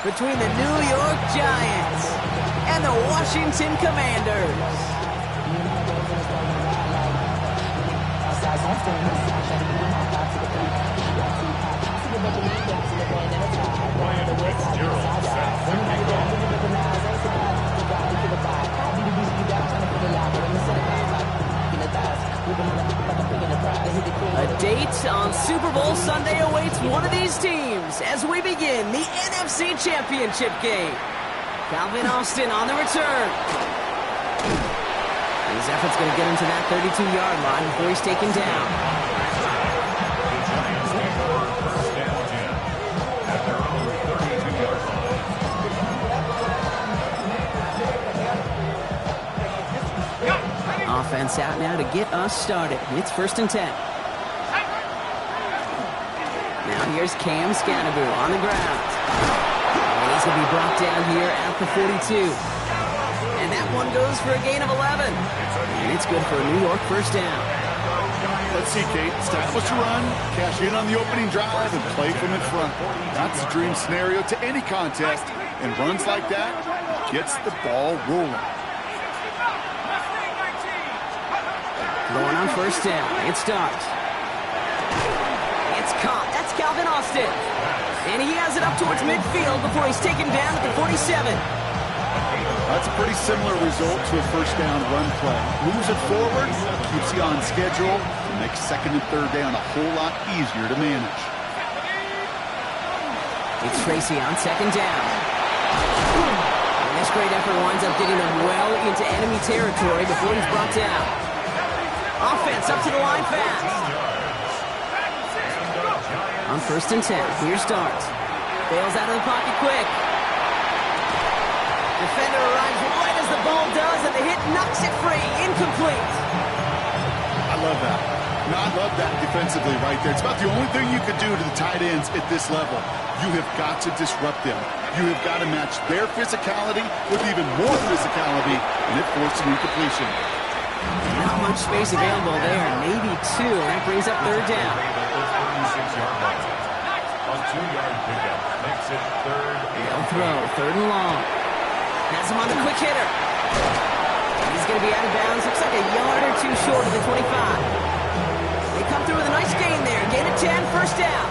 between the New York Giants and the Washington Commanders. A date on Super Bowl Sunday awaits one of these teams as we begin the NFC Championship game. Calvin Austin on the return. His effort's going to get him to that 32-yard line before he's taken down. Offense out now to get us started. It's 1st and 10. Now here's Cam Scanaboo on the ground. And he's going to be brought down here at the 42. And that one goes for a gain of 11. And it's good for a New York first down. Let's see, Kate. Establish a run, cash in on the opening drive, and play from in front. That's the dream scenario to any contest. And runs like that gets the ball rolling. Going on first down. It starts. It's caught. That's Calvin Austin. And he has it up towards midfield before he's taken down at the 47. That's a pretty similar result to a first down run play. Moves it forward, keeps you on schedule, and makes second and third down a whole lot easier to manage. It's Tracy on second down. And this great effort winds up getting him well into enemy territory before he's brought down. Offense up to the line fast. On 1st and 10, here's Starks. Bails out of the pocket quick. Defender arrives right as the ball does, and the hit knocks it free. Incomplete. I love that. No, I love that defensively right there. It's about the only thing you could do to the tight ends at this level. You have got to disrupt them. You have got to match their physicality with even more physicality, and it forced an incompletion. Not much space available there. Maybe two. That brings up third down. A 2-yard pickup makes it They'll throw. 3rd and long. Has him on the quick hitter. He's going to be out of bounds. Looks like a yard or two short of the 25. They come through with a nice gain there. Gain of 10. First down.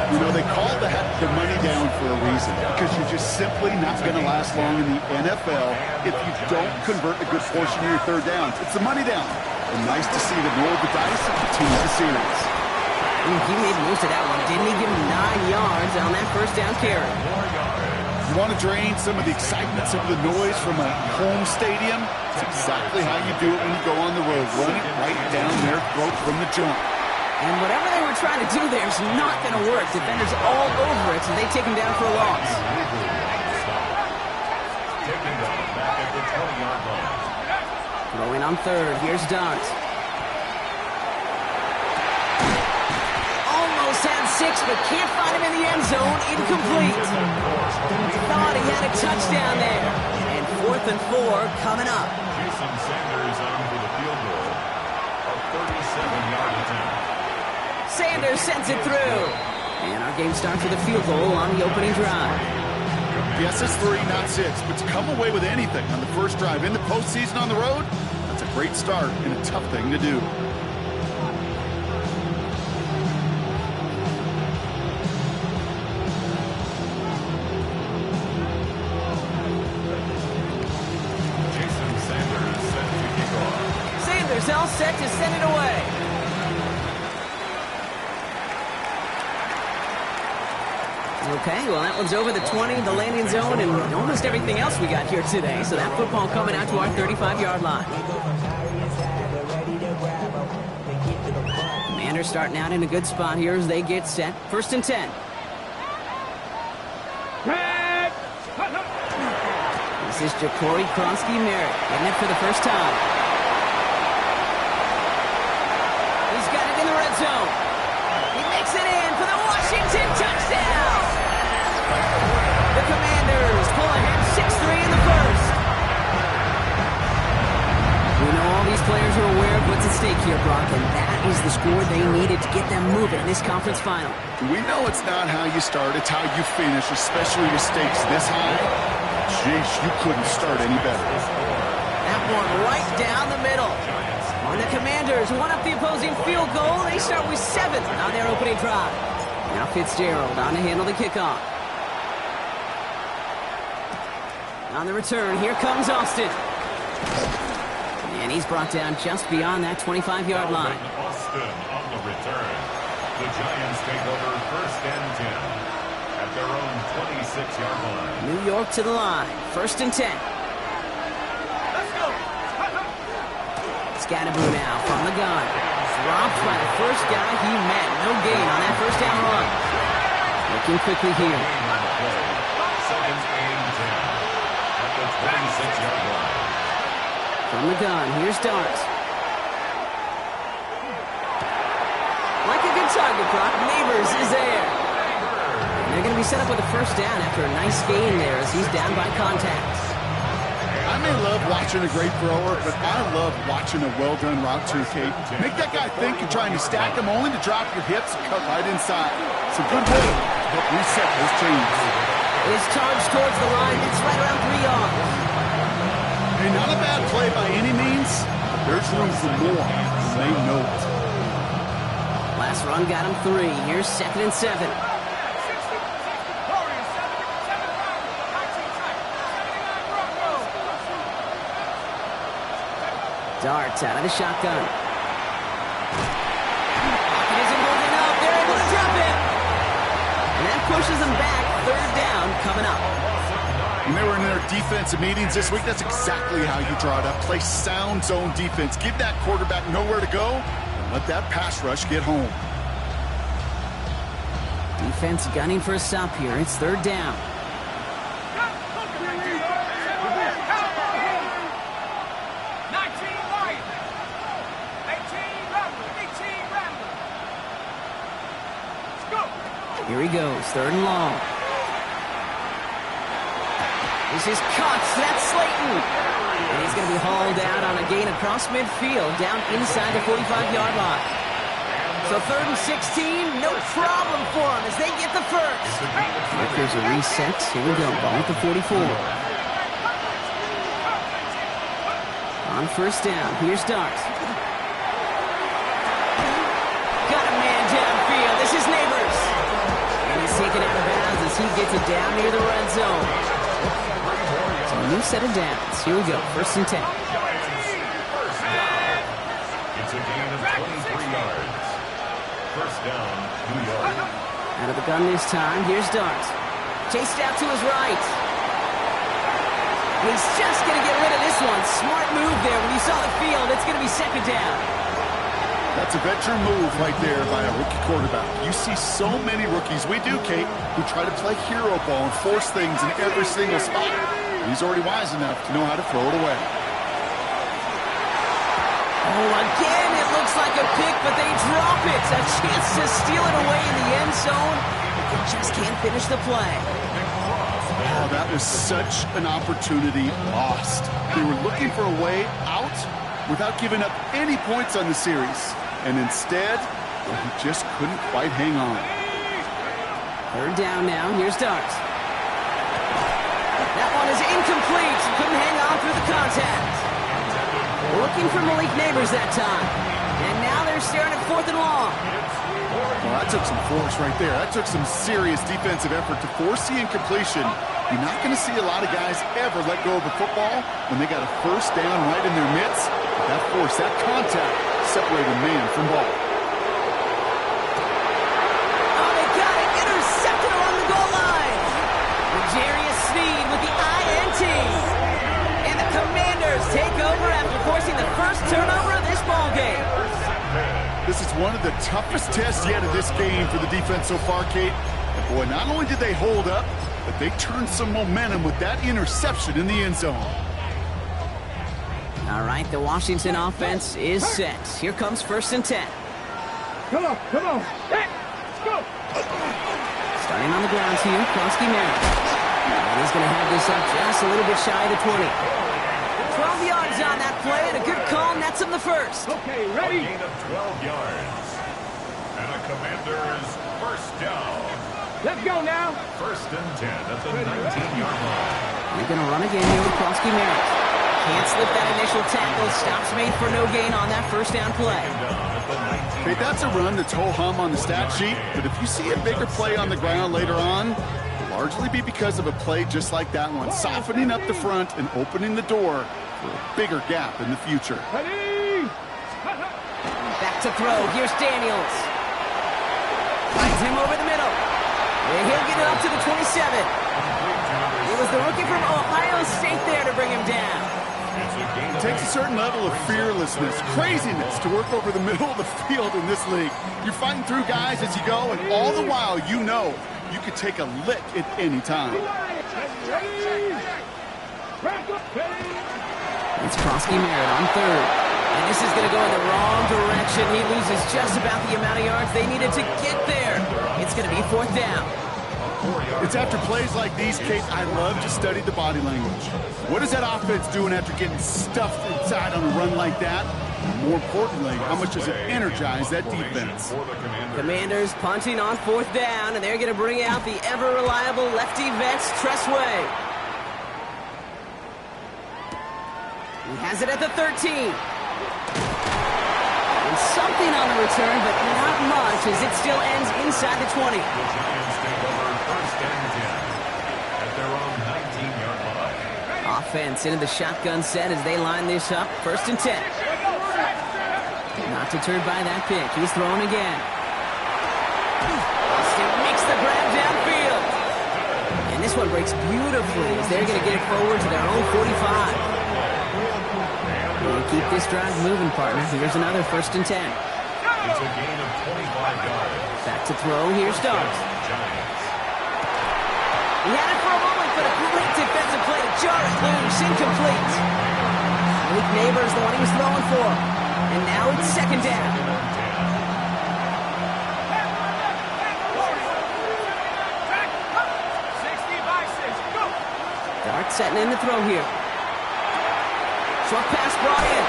You know, they call that the money down for a reason, because you're just simply not going to last long in the NFL if you don't convert a good portion of your third downs. It's the money down. And nice to see them roll the dice and continue the series. He made most of that one, didn't he? Give him 9 yards on that first down carry. You want to drain some of the excitement, some of the noise from a home stadium? It's exactly how you do it when you go on the road. Run it right down their throat from the jump. And whatever they were trying to do there is not going to work. Defenders all over it, so they take him down for a loss. taken down back at the 20-yard line. Throwing on 3rd. Here's Dart. Almost had 6, but can't find him in the end zone. Incomplete. Thought he had a touchdown there. And 4th and 4 coming up. Jason Sanders on for the field goal. A 37-yard attempt. Sanders sends it through. And our game starts with a field goal on the opening drive. Yes, it's 3, not 6, but to come away with anything on the first drive in the postseason on the road, that's a great start and a tough thing to do. Jason Sanders set to kick off. Sanders all set to send it away. Okay, well, that one's over the 20, the landing zone, and almost everything else we got here today. So that football coming out to our 35-yard line. Commanders starting out in a good spot here as they get set. 1st and 10. This is Jacory Kronsky-Merritt getting it for the first time. He's got it in the red zone. He makes it in for the Washington touchdown. The Commanders pull ahead 6-3 in the first. We know all these players are aware of what's at stake here, Brock, and that That is the score they needed to get them moving in this conference final. We know it's not how you start, it's how you finish, especially with stakes this high. Jeez, you couldn't start any better. That one right down the middle. And the Commanders one up the opposing field goal. They start with 7 on their opening drive. Now Fitzgerald on to handle the kickoff. On the return, here comes Austin. And he's brought down just beyond that 25-yard line. Austin on the return. The Giants take over 1st and 10 at their own 26-yard line. New York to the line. 1st and 10. Scatterboo now from the gun. Dropped by the first guy he met. No gain on that first down run. Looking quickly here. 2nd and 10 at the 26-yard line. From the gun, here's Darts. Like a good target, Brock. Neighbors is there. And they're going to be set up with a first down after a nice gain there as he's down by contact. I may love watching a great thrower, but I love watching a well-done route too, Kate. Make that guy think you're trying to stack him only to drop your hips and cut right inside. It's a good way to help reset those chains. His charge towards the line, it's right around 3 yards. Hey, not a bad play by any means, but there's room for more, and they know it. Last run got him 3. Here's 2nd and 7. Darts out of the shotgun. Pocket isn't holding up. They're able to drop it. And that pushes them back. 3rd down coming up. When they were in their defensive meetings this week, that's exactly how you draw it up. Play sound zone defense. Give that quarterback nowhere to go, and let that pass rush get home. Defense gunning for a stop here. It's 3rd down. Here he goes, 3rd and long. This is Cox, that's Slayton. And he's going to be hauled out on a gain across midfield, down inside the 45-yard line. So 3rd and 16, no problem for him as they get the first. There's a reset. Here we go, ball at the 44. On 1st down, here's Darts. Got a man downfield, this is Neighbors. Taken out of bounds as he gets it down near the red zone. So a new set of downs. Here we go. 1st and 10. It's a gain of 23 yards. 1st down, New York. Out of the gun this time. Here's Darts. Chased out to his right. He's just going to get rid of this one. Smart move there. When you saw the field, it's going to be 2nd down. That's a veteran move right there by a rookie quarterback. You see so many rookies, we do, Kate, who try to play hero ball and force things in every single spot. He's already wise enough to know how to throw it away. Oh, again, it looks like a pick, but they drop it. A chance to steal it away in the end zone. They just can't finish the play. Oh, that was such an opportunity lost. They were looking for a way out without giving up any points on the series. And instead, he just couldn't quite hang on. 3rd down now. Here's Darts. That one is incomplete. Couldn't hang on through the contact. Looking for Malik Neighbors that time. And now they're staring at 4th and long. Well, that took some force right there. That took some serious defensive effort to force the incompletion. You're not going to see a lot of guys ever let go of the football when they got a 1st down right in their midst. That force, that contact, separated man from ball. Oh, they got it. Intercepted along the goal line. Jarius Sneed with the INT. And the Commanders take over after forcing the first turnover of this ball game. This is one of the toughest tests yet of this game for the defense so far, Kate. And boy, not only did they hold up, but they turned some momentum with that interception in the end zone. All right, the Washington offense is set. Here comes 1st and 10. Come on. Let's go. Starting on the ground here, Kronsky Merritt. And he's going to have this up just a little bit shy of the 20. 12 yards on that play, and a good call nets him the first. Okay, A ready? gain of 12 yards. And a Commanders first down. Let's go now. First and 10 at the 19-yard line. You're going to run again here with Krosky Merritt. Can't slip that initial tackle. Stops made for no gain on that first down play. Hey, that's a run that's ho-hum on the stat sheet, but if you see a bigger play on the ground later on, it'll largely be because of a play just like that one, softening up the front and opening the door for a bigger gap in the future. Ready? Back to throw. Here's Daniels. Finds him over the middle. And he'll get it up to the 27. It was the rookie from Ohio State there to bring him down. It takes a certain level of fearlessness, craziness to work over the middle of the field in this league. You're fighting through guys as you go, and all the while you know you could take a lick at any time. It's Krosky Merritt on third. And this is going to go in the wrong direction. He loses just about the amount of yards they needed to get there. It's going to be fourth down. It's after plays like these, Kate, I love to study the body language. What is that offense doing after getting stuffed inside on a run like that? And more importantly, how much does it energize that defense? Commanders punting on fourth down, and they're going to bring out the ever-reliable lefty Vets Tressway. He has it at the 13. And something on the return, but not much, as it still ends inside the 20. The Giants take over first and 10 at their own 19-yard line. Offense into the shotgun set as they line this up. First and 10. Not deterred by that pick. He's throwing again. Austin makes the grab downfield. And this one breaks beautifully as they're going to get it forward to their own 45. We'll keep this drive moving, partner. Here's another first and 10. It's a gain of 25 yards. Back to throw. Here's Dogs. Giants. He had it for a moment, but a great defensive play to jar it loose. Incomplete. Malik Neighbors, the one he was throwing for. And now it's second down. Dart setting in the throw here. Short pass brought in.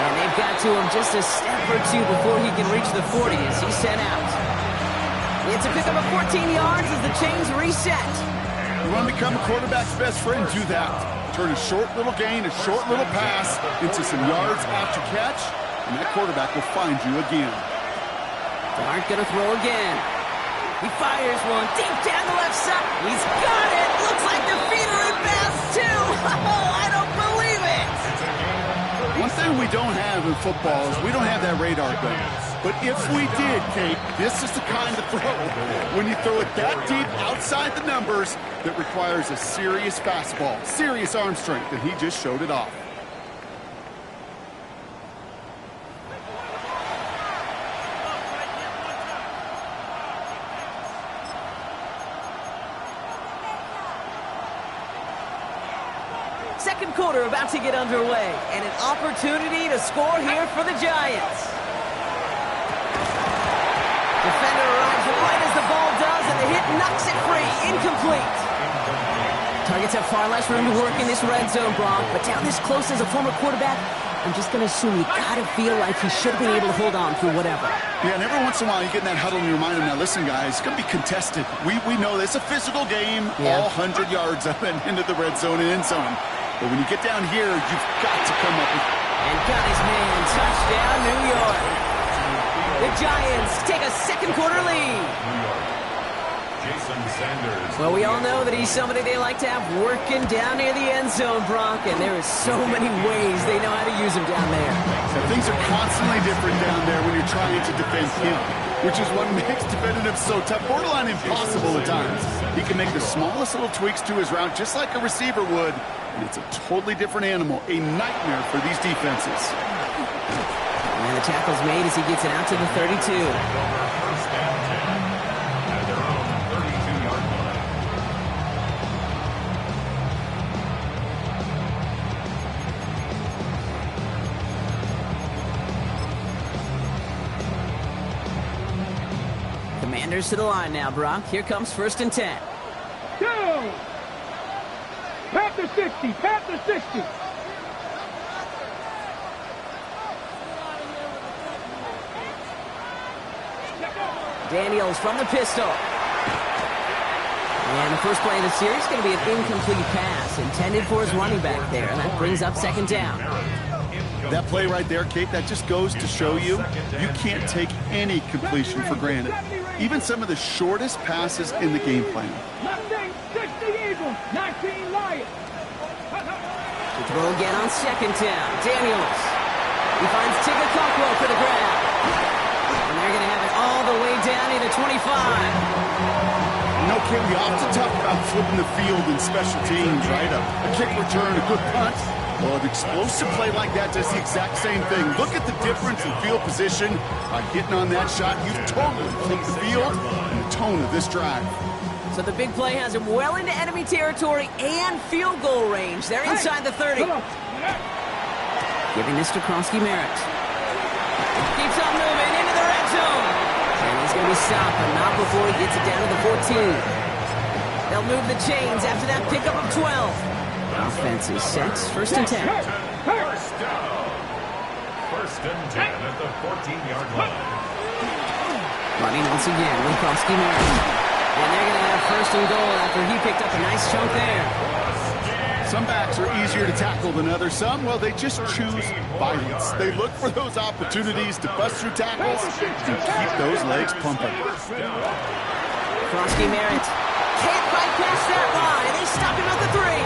And they've got to him just a step or two before he can reach the 40 as he's sent out. It's a pickup of 14 yards as the chains reset. You want to become a quarterback's best friend, do that. Turn a short little gain, a short little pass into some yards after catch, and that quarterback will find you again. Dart gonna throw again. He fires one deep down the left side. He's got it. Looks like their feet are in bounds too. Oh, I don't believe it. One thing we don't have in football is we don't have that radar gun. But if we did, Kate, this is the kind of throw, when you throw it that deep outside the numbers, that requires a serious fastball, serious arm strength, and he just showed it off. Second quarter about to get underway, and an opportunity to score here for the Giants. Defender arrives right as the ball does, and the hit knocks it free. Incomplete. Targets have far less room to work in this red zone, Brock, but down this close as a former quarterback, I'm just going to assume you got to feel like he should have been able to hold on through whatever. Yeah, and every once in a while you get in that huddle and you remind them, now listen, guys, it's going to be contested. We know this. It's a physical game, all 100 yards up and into the red zone and end zone. But when you get down here, you've got to come up with... And got his man. Touchdown, New York. The Giants take a second quarter lead. Jason Sanders. Well, we all know that he's somebody they like to have working down near the end zone, Brock, and there is so many ways they know how to use him down there. So things are constantly different down there when you're trying to defend him, which is what makes defending him so tough, borderline impossible at times. He can make the smallest little tweaks to his route just like a receiver would, and it's a totally different animal, a nightmare for these defenses. And the tackle's made as he gets it out to the 32. Commanders to the line now, Brock. Here comes first and 10. Go! Panther 60, Panther 60. Daniels from the pistol. And the first play of the series is going to be an incomplete pass intended for his running back there. And that brings up second down. That play right there, Kate, that just goes to show you can't take any completion for granted. Even some of the shortest passes in the game plan. To throw again on second down. Daniels. He finds Tigger Cockwell for the grab. And they're going to have it all the way down to the 25. You know, Kate, we often talk about flipping the field in special teams, right? A kick return, a good punt. Well, an explosive play like that does the exact same thing. Look at the difference in field position. By getting on that shot, you've totally flipped the field and the tone of this drive. So the big play has him well into enemy territory and field goal range. They're inside the 30. Giving this to Krosky-Merritt. Keeps on moving into the red zone. And he's going to be stopped, but not before he gets it down to the 14. They'll move the chains after that pickup of 12. Offense is set. First and 10. First down. First and 10 at the 14-yard line. Running once again with Krosky-Merritt. And they're going to have first and goal after he picked up a nice chunk there. Some backs are easier to tackle than others. Some, well, they just choose violence. They look for those opportunities to bust through tackles and keep those legs pumping. Krosky-Merritt can't bypass that line. They stop him at the 3.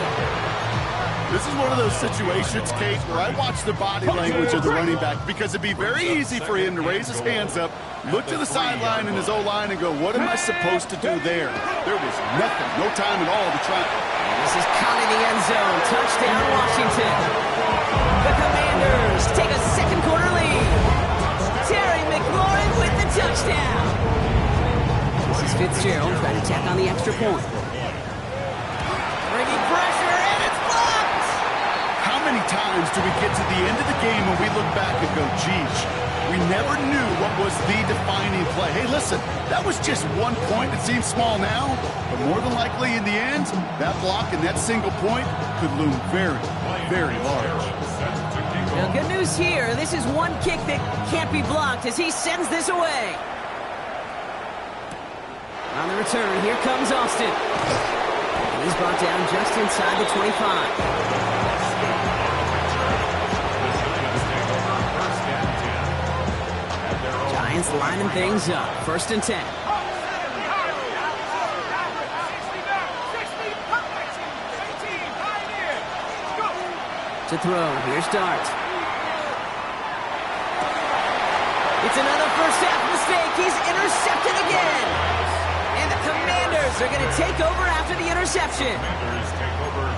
This is one of those situations, Kate, where I watch the body language of the running back because it'd be very easy for him to raise his hands up, look to the sideline in his O-line and go, what am I supposed to do there? There was nothing, no time at all to try. This is caught in the end zone. Touchdown, Washington. The Commanders take a second quarter lead. Terry McLaurin with the touchdown. This is Fitzgerald trying to tack on the extra point. Bringing pressure, and it's blocked. How many times do we get to the end of the game when we look back and go, geez, we never knew what was the defining play. Hey, listen, that was just 1 point. It seems small now, but more than likely in the end, that block and that single point could loom very, very large. Now, good news here. This is one kick that can't be blocked as he sends this away. On the return, here comes Austin. And he's brought down just inside the 25. Giants lining things up. First and 10. To throw. Here's Dart. It's another first half mistake. He's intercepted again. And the Commanders are going to take over after the interception.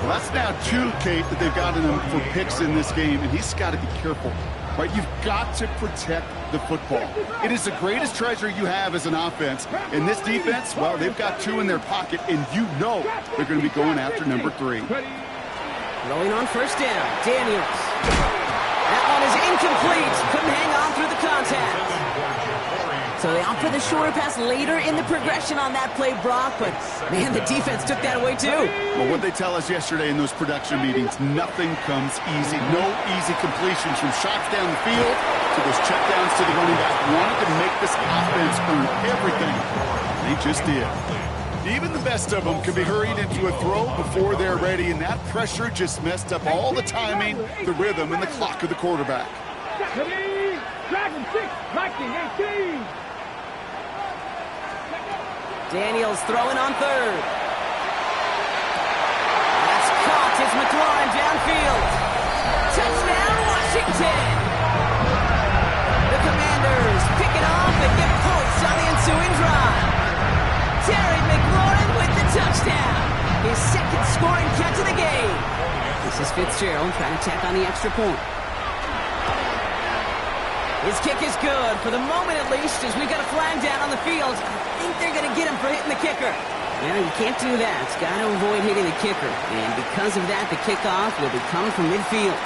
Well, that's now 2, Kate, that they've gotten him for picks in this game, and he's got to be careful. Right, you've got to protect the football. It is the greatest treasure you have as an offense. In this defense, well, they've got 2 in their pocket, and you know they're going to be going after number 3. Rolling on first down, Daniels. That one is incomplete. Couldn't hang on through the contact. So they opt for the shorter pass later in the progression on that play, Brock, but man, the defense took that away too. Well, what they tell us yesterday in those production meetings, nothing comes easy. No easy completions from shots down the field to those checkdowns to the running back. Wanted to make this offense earn everything. They just did. Even the best of them can be hurried into a throw before they're ready, and that pressure just messed up all the timing, the rhythm, and the clock of the quarterback. Dragon 6, Viking 18. Daniels throwing on third. That's caught as McLaurin downfield. Touchdown, Washington. The Commanders pick it off and get points on the ensuing drive. Terry McLaurin with the touchdown. His second scoring catch of the game. This is Fitzgerald trying to tack on the extra point. His kick is good, for the moment at least, as we've got a flag down on the field. I think they're going to get him for hitting the kicker. Well, you can't do that. It's got to avoid hitting the kicker. And because of that, the kickoff will be coming from midfield.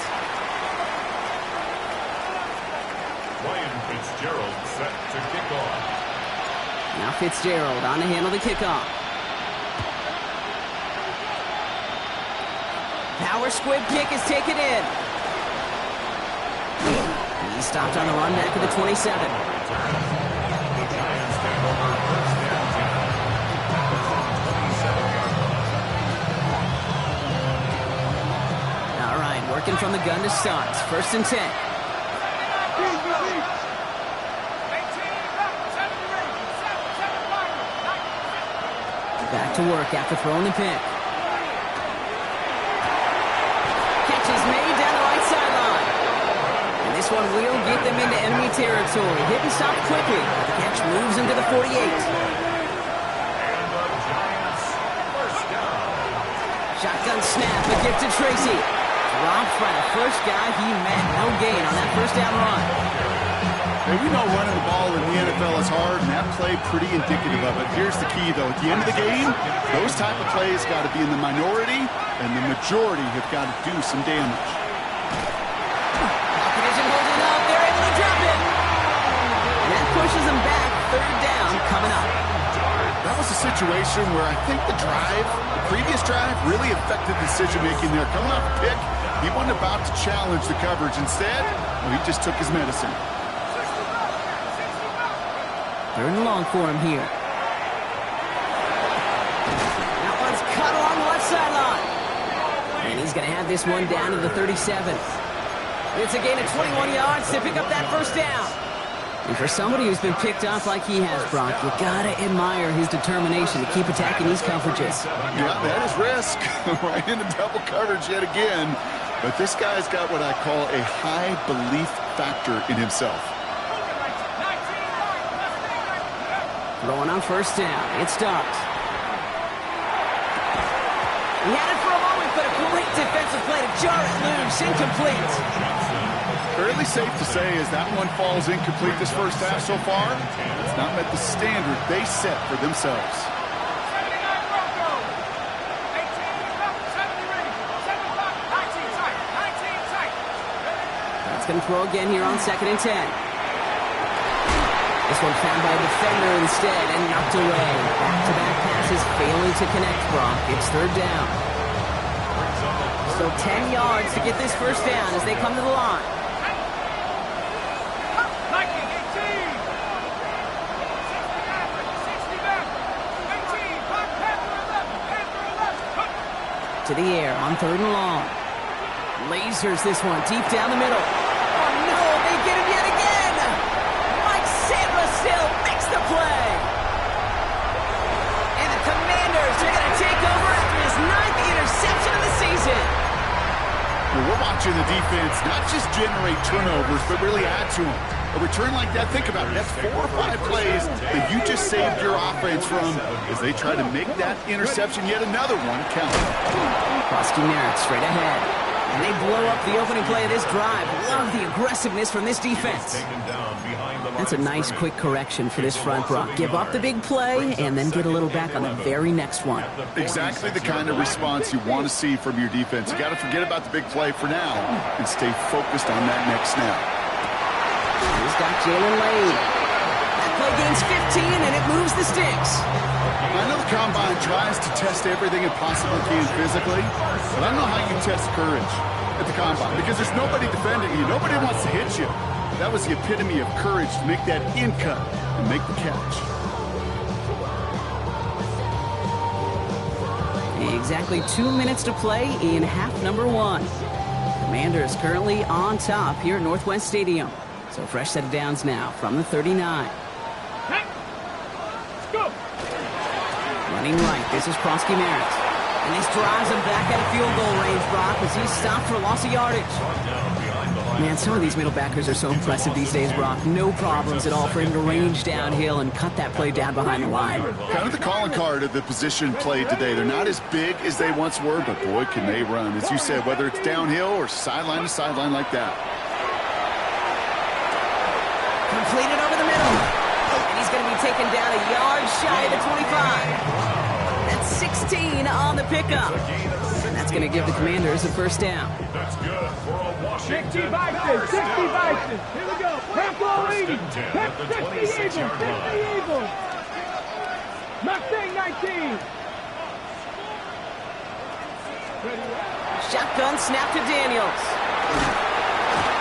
Ryan Fitzgerald set to kick off. Now Fitzgerald on to handle the kickoff. Power squib kick is taken in. He stopped on the run back of the 27. The Giants take over Working from the gun to start. 1st and 10. Back to work after throwing the pick. Catch is made down the right sideline. And this one will get them into enemy territory. Hit and stop quickly. The catch moves into the 48. Shotgun snap, a gift to Tracy. Dropped by the first guy he met. No gain on that first down run. Hey, we know running the ball in the NFL is hard, and that play pretty indicative of it. Here's the key, though. At the end of the game, those type of plays got to be in the minority, and the majority have got to do some damage. Pocket isn't holding up. They're able to drop it. And that pushes them back. 3rd down coming up. That was a situation where I think the previous drive, really affected decision-making there. Coming off a pick, he wasn't about to challenge the coverage. Instead, he just took his medicine. 3rd and long for him here. That one's cut along the left sideline. And he's going to have this one down to the 37. It's a gain of 21 yards to pick up that 1st down. And for somebody who's been picked off like he has, Brock, you got to admire his determination to keep attacking these coverages. Yeah, that is risk. Right into double coverage yet again. But this guy's got what I call a high belief factor in himself. Throwing on 1st down. It stops. He had it for a moment, but a great defensive play to jar it loose. Incomplete. Fairly safe to say as that one falls incomplete this first half so far, it's not met the standard they set for themselves. That's going to throw again here on 2nd and 10. This one found by a defender instead and knocked away. Back-to-back passes failing to connect, Brock. It's 3rd down. So 10 yards to get this 1st down as they come to the line. To the air on 3rd and long. Lasers this one deep down the middle. Oh no, they get him yet again. Mike Sandler still makes the play. And the Commanders are going to take over after his 9th interception of the season. Well, we're watching the defense not just generate turnovers, but really add to them. A return like that, think about it. That's 4 or 5 plays that you just saved your offense from as they try to make that interception, yet another one, count. Bosky Merritt straight ahead. And they blow up the opening play of this drive. Love the aggressiveness from this defense. That's a nice quick correction for this front, Brock. Give up the big play and then get a little back on the very next one. Exactly the kind of response you want to see from your defense. You got to forget about the big play for now and stay focused on that next snap. He's got Jalen Lane. That play gains 15 and it moves the sticks. I know the Combine tries to test everything it possibly can physically, but I don't know how you test courage at the Combine because there's nobody defending you. Nobody wants to hit you. That was the epitome of courage to make that in cut and make the catch. Exactly 2 minutes to play in half number 1. Commanders currently on top here at Northwest Stadium. So fresh set of downs now from the 39. Running right, this is Prosky Merritt. And this drives him back out of field goal range, Brock, as he's stopped for loss of yardage. Man, some of these middle backers are so impressive these days, Brock. No problems at all for him to range downhill and cut that play down behind the line. Kind of the calling card of the position played today. They're not as big as they once were, but boy, can they run. As you said, whether it's downhill or sideline to sideline like that. Completed over the middle. And he's going to be taken down a yard shy of the 25. That's 16 on the pickup. And that's going to give the Commanders a 1st down. That's good for a Washington. 60 Vikings, 60 Vikings. Here we go. Half-goal leading. 60 Eagles, 60 Eagles. Mustang 19. Shotgun snap to Daniels.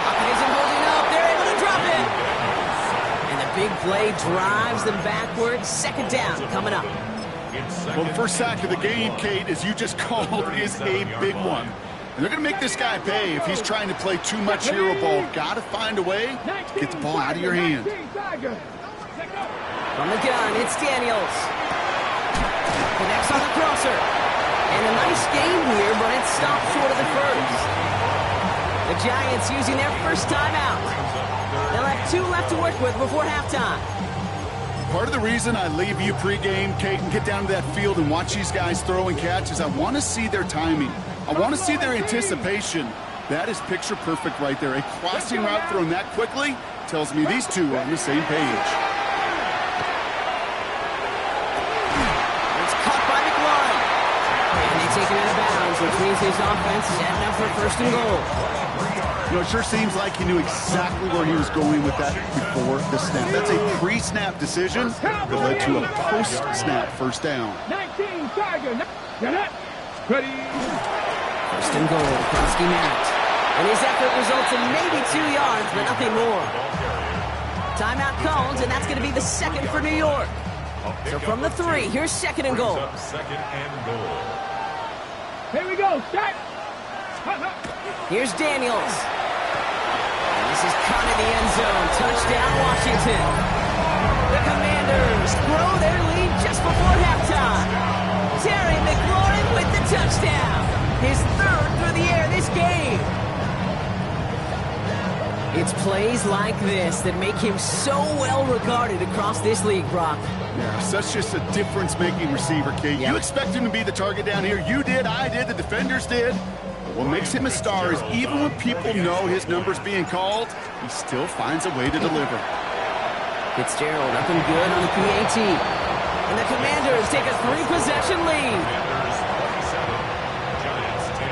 Pocket isn't holding up. They're able to drop it. And the big play drives them backwards. 2nd down coming up. Well, the first sack of the game, Kate, as you just called, is a big one. And they're going to make this guy pay if he's trying to play too much hero ball. Got to find a way to get the ball out of your hand. From the gun, it's Daniels. Connects on the crosser. And a nice game here, but it stopped short of the first. The Giants using their first timeout. They'll have 2 left to work with before halftime. Part of the reason I leave you pregame, Kate, and get down to that field and watch these guys throw and catch is I want to see their timing. I want to see their anticipation. That is picture perfect right there. A crossing route thrown that quickly tells me these two are on the same page. It's caught by McLaurin. And they take it out of bounds, which means his offense is setting up for first and goal. You know, it sure seems like he knew exactly where he was going with that before the snap. That's a pre-snap decision that led to a post-snap first down. 19, Tiger. Ready. First and goal, Kronsky Merritt. And his effort results in maybe 2 yards, but nothing more. Timeout called, and that's going to be the second for New York. So from the 3, here's second and goal. Second and goal. Here we go. Start. Here's Daniels. And this is caught in the end zone. Touchdown, Washington. The Commanders grow their lead just before halftime. Terry McLaurin with the touchdown. His 3rd through the air this game. It's plays like this that make him so well regarded across this league, Brock. Yeah, such just a difference-making receiver, Kate. Yep. You expect him to be the target down here. You did, I did, the defenders did. What makes him a star is even when people know his number's being called, he still finds a way to deliver. Fitzgerald up and good on the PAT. And the Commanders take a 3-possession lead. Commanders 27, Giants 10.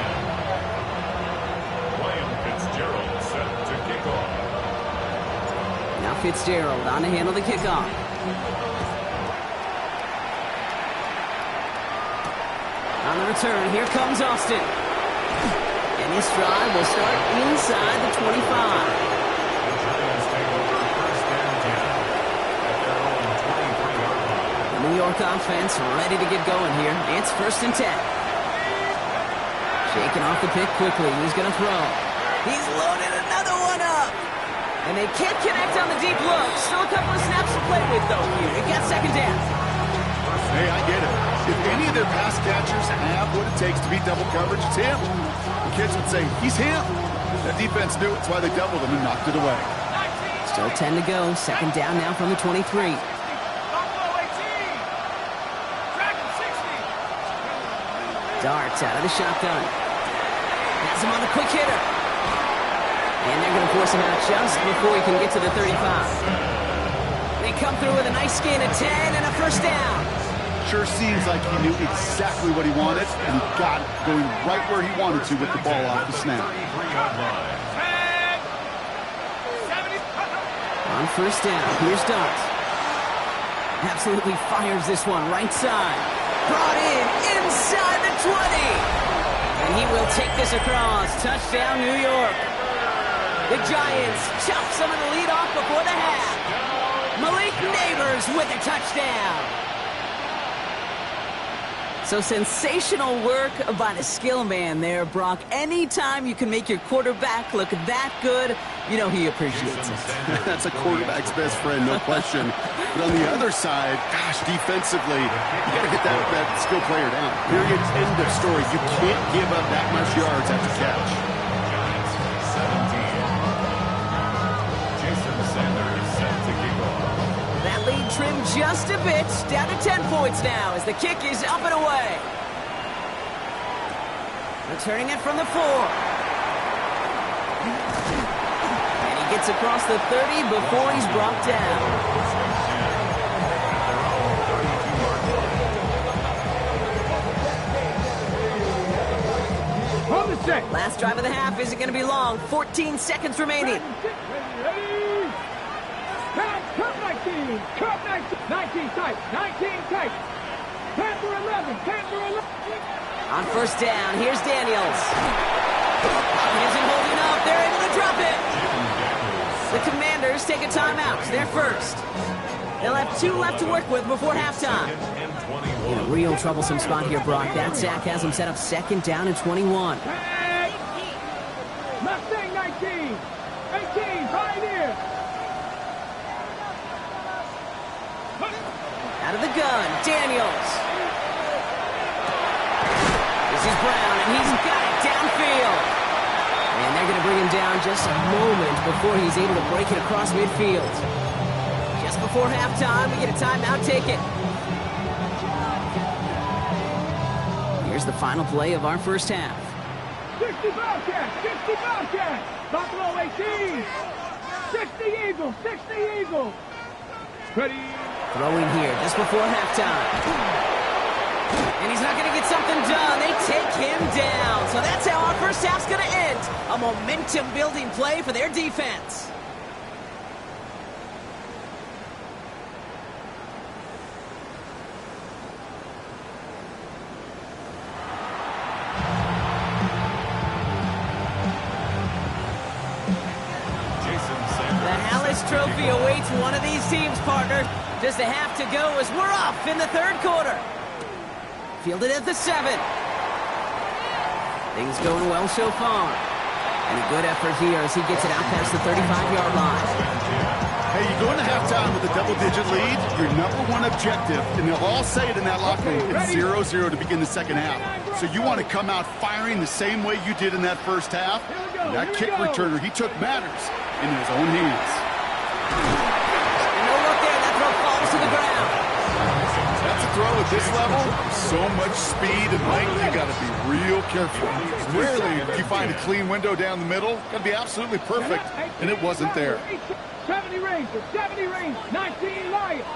William Fitzgerald set to kick off. Now Fitzgerald on to handle the kickoff. On the return, here comes Austin. And this drive will start inside the 25. The Giants take over first and 10 at their own 23-yard line. The New York offense ready to get going here. It's first and 10. Shaking off the pick quickly. He's going to throw. He's loaded another one up. And they can't connect on the deep look. Still a couple of snaps to play with, though, here. It gets second down. Hey, I get it. If any of their pass catchers have what it takes to beat double coverage, it's him. The kids would say, he's him. That defense knew it. That's why they doubled him and knocked it away. Still 10 to go. Second down now from the 23. Darts out of the shotgun. Has him on the quick hitter. And they're going to force him out just before he can get to the 35. They come through with a nice gain of 10 and a first down. Sure seems like he knew exactly what he wanted, and he got it going right where he wanted to with the ball off the snap. 33-yard line. On first down, here's Darts. Absolutely fires this one right side. Brought in inside the 20. And he will take this across. Touchdown, New York. The Giants chop some of the lead off before the half. Malik Neighbors with a touchdown. So sensational work by the skill man there, Brock. Anytime you can make your quarterback look that good, you know he appreciates it. That's a quarterback's best friend, no question. But on the other side, gosh, defensively, you got to get that skill player down. Period. End of story. You can't give up that much yards after catch. Giants 17. Jason Sanders set to kick off. That lead trimmed just a bit, down to 10 points now as the kick is up and away. Returning it from the 4. And he gets across the 30 before he's brought down. Hold the set. Last drive of the half isn't going to be long. 14 seconds remaining. Ready. Cut 19. Cut 19. 19 tight. 19 tight. 10 for 11. 10 for 11. On first down, here's Daniels. He isn't holding up. They're able to drop it. The Commanders take a timeout. They're first. They'll have 2 left to work with before halftime. In a real troublesome spot here, Brock. That sack has him set up second down and 21. gun. Daniels. This is Brown, and he's got it downfield. And they're going to bring him down just a moment before he's able to break it across midfield. Just before halftime, we get a timeout ticket. Here's the final play of our first half. 60 Bobcats, 60 Bobcats. Buffalo 18. 60 Eagles, 60 Eagles. Ready. Throwing here just before halftime. And he's not going to get something done. They take him down. So that's how our first half's going to end. A momentum-building play for their defense. Trophy awaits one of these teams, partner. Just a half to go as we're off in the third quarter. Fielded at the 7. Things going well so far. And a good effort here as he gets it out past the 35-yard line. Hey, you go into halftime with a double-digit lead, your number one objective, and they'll all say it in that locker room, it's 0-0 to begin the second half. So you want to come out firing the same way you did in that first half. And that kick returner, he took matters in his own hands. And no look there, that throw falls to the ground. That's a throw at this level. So much speed and length, you got to be real careful. Rarely do you find a clean window down the middle. Got to be absolutely perfect, and it wasn't there. 70 Rangers, 70 Rangers, 19 Lions.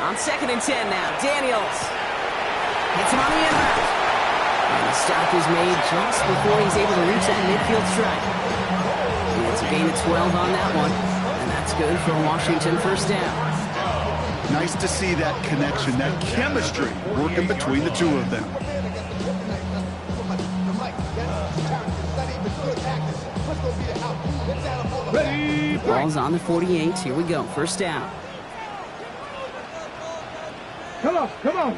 On 2nd and 10 now, Daniels hits him on the end route. And the stop is made just before he's able to reach that midfield strike. It's a gain of 12 on that one, and that's good for Washington first down. Nice to see that connection, that chemistry working between the two of them. Ready. Ball's on the 48. Here we go. First down. Come on, come on.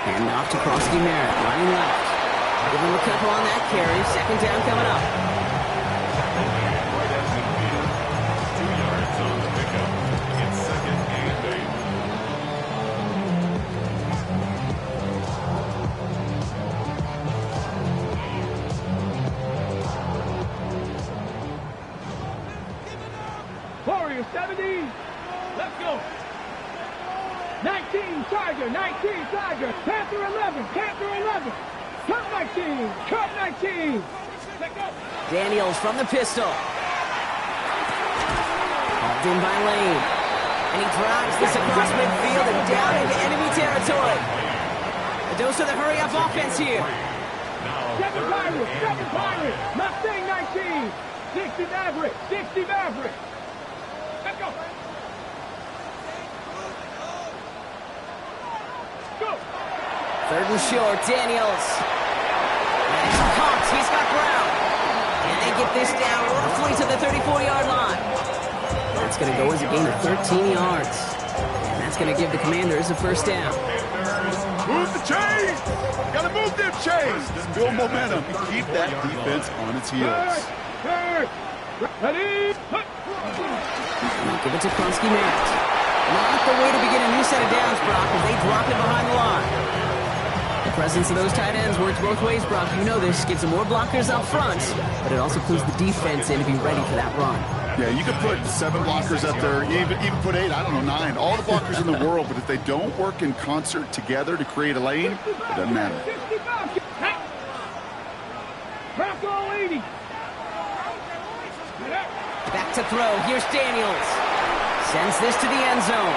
Hand off to Krosky Merritt, running left. Give him a couple on that carry. Second down coming up. Warrior 70. Let's go. 19 Tiger, 19 Tiger. Panther 11, Panther 11. Cut 19, cut 19. Let's go. Daniels from the pistol. Hauled in by Lane. And he drives this across midfield and down into enemy territory. A dose of the hurry-up offense here. 7 Pirates, 7 Pirates. Mustang 19. 60 Maverick, 60 Maverick. Let's go. Go. 3rd and short, Daniels. And he's pumped. He's got Brown. And they get this down roughly to the 34-yard line. That's going to go as a gain of 13 yards. And that's going to give the Commanders a first down. Move the chains! Gotta move them chains! Just build momentum and keep that defense on its heels. Ready? Now give it to Krosky Merritt. Not the way to begin a new set of downs, Brock, as they drop it behind the line. The presence of those tight ends works both ways, Brock. You know this. Gives them more blockers up front, but it also clues the defense in to be ready for that run. Yeah, you could put 7 blockers up there, even put 8, I don't know, 9. All the blockers in the world, but if they don't work in concert together to create a lane, it doesn't matter. Bronco 80. Back to throw. Here's Daniels. Sends this to the end zone.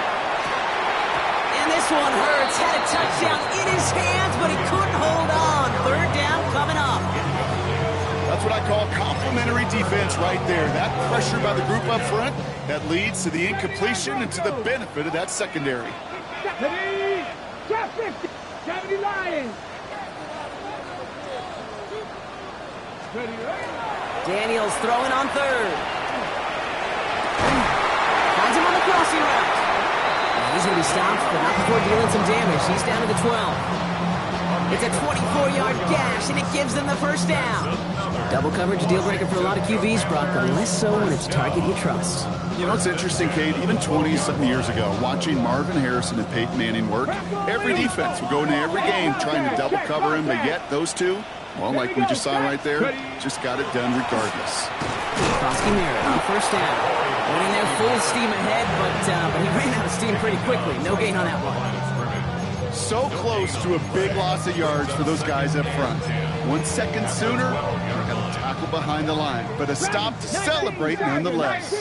And this one hurts. Had a touchdown in his hands, but he couldn't hold on. 3rd down coming up. That's what I call complementary defense right there. That pressure by the group up front, that leads to the incompletion and to the benefit of that secondary. 70, 50, 70 Lions. Daniels throwing on 3rd. Finds him on the crossing route. He's going to be stopped, but not before dealing some damage. He's down to the 12. It's a 24-yard gash, and it gives them the first down. Double coverage deal breaker for a lot of QBs, Brock, but less so when it's a target you trust. You know, it's interesting, Kate, even 20-something years ago, watching Marvin Harrison and Peyton Manning work, every defense would go into every game trying to double cover him, but yet those two, well, like we just saw right there, just got it done regardless. Krosky Merritt on first down. Went in there full steam ahead, but he ran out of steam pretty quickly. No gain on that one. So close to a big loss of yards for those guys up front. 1 second sooner, they got a tackle behind the line, but a stop to celebrate nonetheless.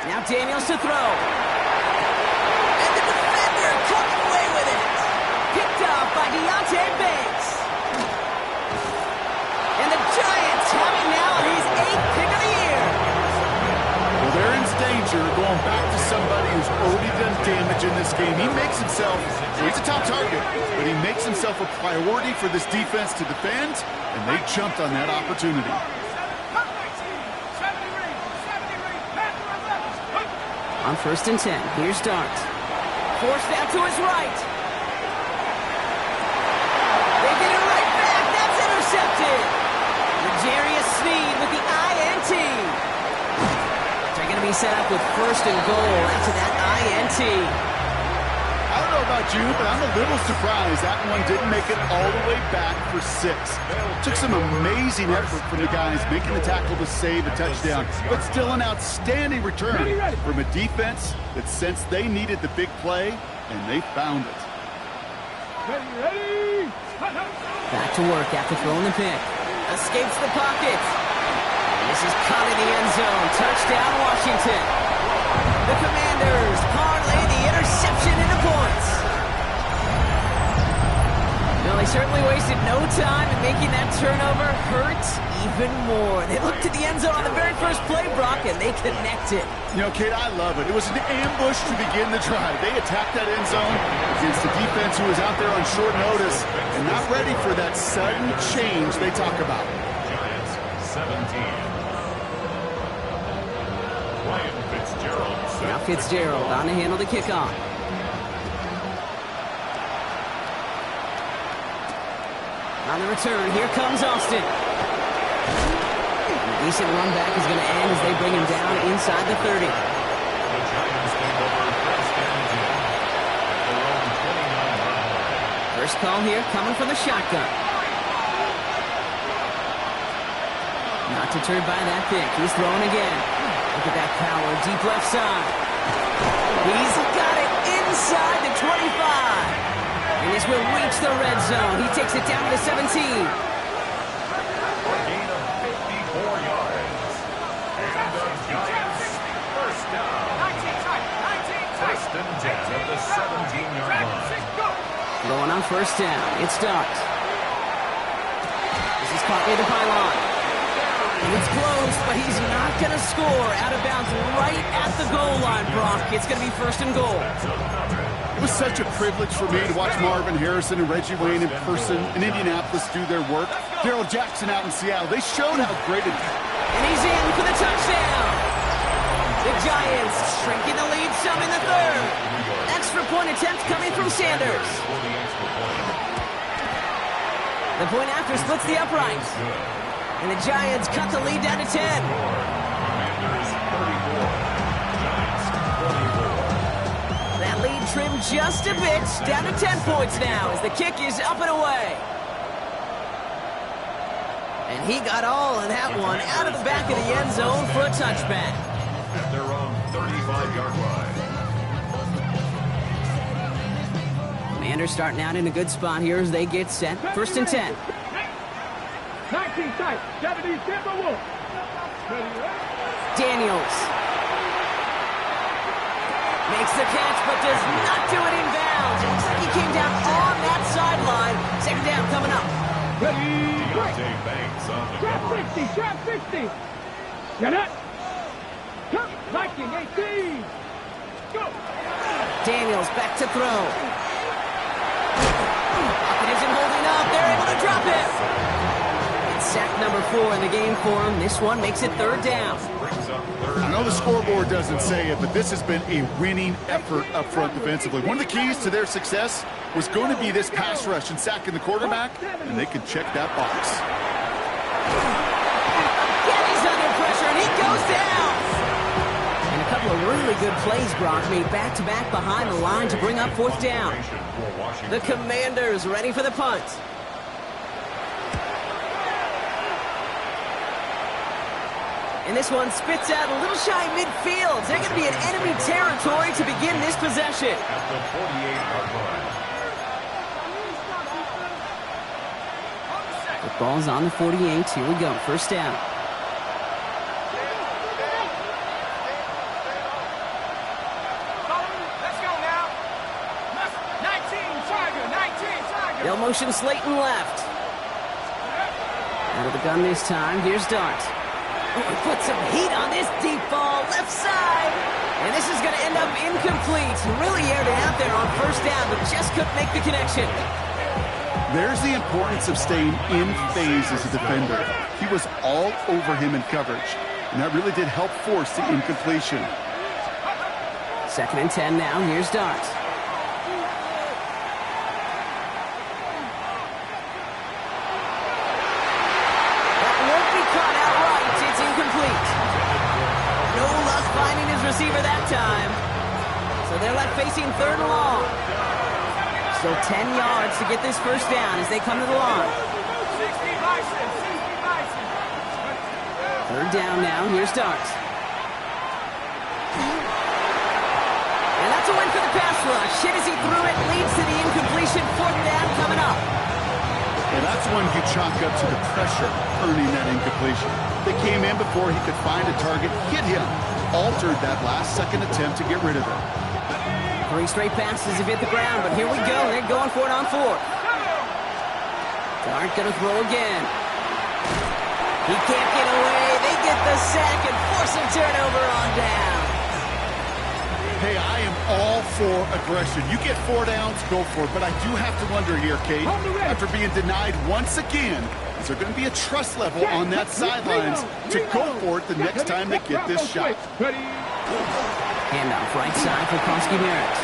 Now Daniels to throw. And the defender coming away with it. Picked off by Deontay Banks. And the Giants have it now on his 8th pick of the year. Well, they're in danger going back to somebody who's already done damage in this game. He makes himself, he's a top target, but he makes himself a priority for this defense to defend, and they jumped on that opportunity. On 1st and 10, here's Dart. Forced out to his right. They get it right back. That's intercepted. L'Jarius Sneed with the INT. They're going to be set up with 1st and goal after that INT. I don't know about you, but I'm a little surprised that one didn't make it all the way back for 6. Took some amazing effort from the guys making the tackle to save a touchdown, but still an outstanding return from a defense that sensed they needed the big play, and they found it. Back to work after throwing the pick. Escapes the pocket. This is caught in the end zone. Touchdown, Washington. The Commanders parlay the interception into points. No, they certainly wasted no time in making that turnover hurt even more. They looked to the end zone on the very first play, Brock, and they connected. You know, Kate, I love it. It was an ambush to begin the drive. They attacked that end zone against the defense who was out there on short notice and not ready for that sudden change they talk about. Giants 17. Now Fitzgerald on to handle the kickoff. On the return, here comes Austin. A decent run back is going to end as they bring him down inside the 30. The Giants take over 1st and 10 at their own 29-yard line. First call here coming from the shotgun. Not deterred by that pick. He's throwing again. Look at that power, deep left side. He's got it inside the 25. And this will reach the red zone. He takes it down to the 17. For a gain of 54 yards. And the Giants first down. 1st and 10 at the 17-yard line. Going on 1st down. It's Dart. This is caught near the pylon. It's close, but he's not going to score. Out of bounds right at the goal line, Brock. It's going to be 1st and goal. It was such a privilege for me to watch Marvin Harrison and Reggie Wayne in person in Indianapolis do their work. Darrell Jackson out in Seattle. They showed how great it is. And he's in for the touchdown. The Giants shrinking the lead some in the 3rd. Extra point attempt coming from Sanders. The point after splits the uprights. And the Giants cut the lead down to 10. Commanders 34. Giants 24. That lead trimmed just a bit, down to 10 points now as the kick is up and away. And he got all of that one out of the back of the end zone for a touchback. At their own 35-yard line. Commanders starting out in a good spot here as they get set. 1st and 10. 19 tight. 70 Timber Wolf. Daniels. Makes the catch, but does not do it in bounds. It looks like he came down on that sideline. 2nd down coming up. Ready, break. Deontay Banks on the Trap coverage. 60, trap 60. Get it. Come, Viking 18. Go. Daniels back to throw. Pocket isn't holding up. They're able to drop it. It's sack number 4 in the game for him. This one makes it 3rd down. brings up third. I know the scoreboard doesn't say it, but this has been a winning effort up front defensively. One of the keys to their success was going to be this pass rush and sacking the quarterback, and they can check that box. Again, he's under pressure, and he goes down. And a couple of really good plays, Brock, made back-to-back behind the line to bring up fourth down. The Commanders ready for the punt. And this one spits out a little shy midfield. They're going to be in enemy territory to begin this possession. At the 48-yard line. The ball's on the 48. Here we go. First down. Let's go now. 19, Tiger, 19, Tiger. They'll motion Slayton left. Out of the gun this time. Here's Dart. Oh, he put some heat on this deep ball, left side. And this is going to end up incomplete. Really aired it out there on first down, but just couldn't make the connection. There's the importance of staying in phase as a defender. He was all over him in coverage, and that really did help force the incompletion. 2nd and 10 now. Here's Dart. No luck finding his receiver that time. So they're left facing 3rd and long. Still 10 yards to get this first down as they come to the line. 60 Bison, 60 Bison. 3rd down now. Here's Dart. And that's a win for the pass rush. Hit as he threw it, leads to the incompletion. 4th down coming up. And that's when you chalk up to the pressure earning that incompletion. They came in before he could find a target, hit him, altered that last-second attempt to get rid of it. 3 straight passes have hit the ground, but here we go. They're going for it on 4th. Dart going to throw again. He can't get away. They get the sack and force a turnover on down. Hey, I am all for aggression. You get 4 downs, go for it. But I do have to wonder here, Kate, after being denied once again, is there going to be a trust level on that sidelines to go for it the next time they get this shot? Handoff right side for Koski-Merritt.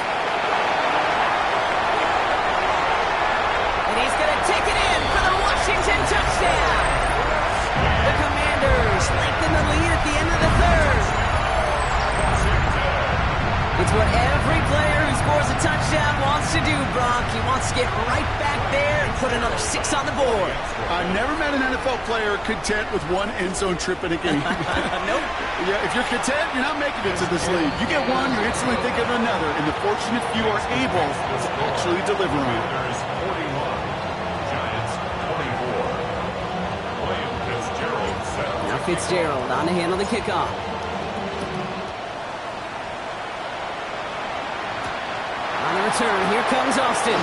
And he's going to take it in for the Washington touchdown. The Commanders lengthen the lead at the end of the 3rd. It's what every player who scores a touchdown wants to do, Brock. He wants to get right back there and put another 6 on the board. I've never met an NFL player content with 1 end zone trip in a game. Nope. Yeah, if you're content, you're not making it to this league. You get one, you're instantly thinking of another, and the fortunate few are able to actually deliver on it. 41, Giants 24. William Fitzgerald set up. Now Fitzgerald on to handle the kickoff. On the return, here comes Austin.